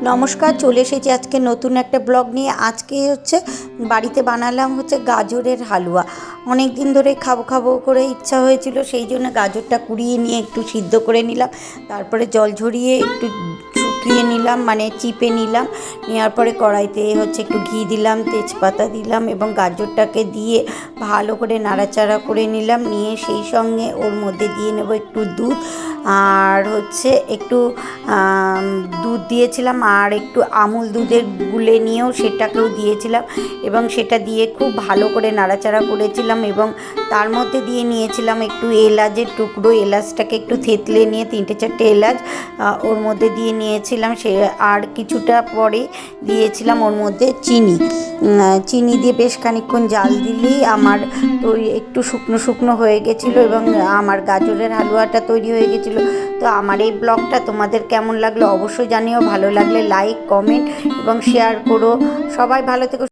নমস্কার, চলে এসেছি আজকে নতুন একটা ব্লগ নিয়ে। আজকে বাড়িতে বানালাম গাজরের হালুয়া। অনেক দিন ধরে খাবো খাবো করে ইচ্ছা হয়েছিল, সেই জন্য গাজরটা কুড়িয়ে নিয়ে একটু সিদ্ধ করে নিলাম। তারপরে জল ঝরিয়ে একটু শুকিয়ে নিলাম, মানে চিপে নিলাম। নেওয়ার পরে কড়াইতে একটু ঘি দিলাম, তেজপাতা দিলাম এবং গাজরটাকে দিয়ে ভালো করে নাড়াচাড়া করে নিলাম। নিয়ে সেই সঙ্গে ওর মধ্যে দিয়ে নেব একটু দুধ, আর একটু দুধ দিয়েছিলাম, আর একটু আমুল দুধের গুলে নিয়েও সেটাকেও দিয়েছিলাম এবং সেটা দিয়ে খুব ভালো করে নাড়াচাড়া করেছিলাম। এবং তার মধ্যে দিয়ে নিয়েছিলাম একটু এলাচের টুকরো। এলাচটাকে একটু থেতলে নিয়ে 3-4টে এলাচ ওর মধ্যে দিয়ে নিয়েছিলাম। আর কিছুটা পরে দিয়েছিলাম ওর মধ্যে চিনি দিয়ে বেশ খানিকক্ষণ জাল দিলেই আমার একটু শুকনো শুকনো হয়ে গেছিলো এবং আমার গাজরের হালুয়াটা তৈরি হয়ে গেছিলো। তো আমার এই ব্লগটা তোমাদের কেমন লাগলো অবশ্যই জানিও। ভালো লাগলে লাইক, কমেন্ট এবং শেয়ার করো। সবাই ভালো থেকো।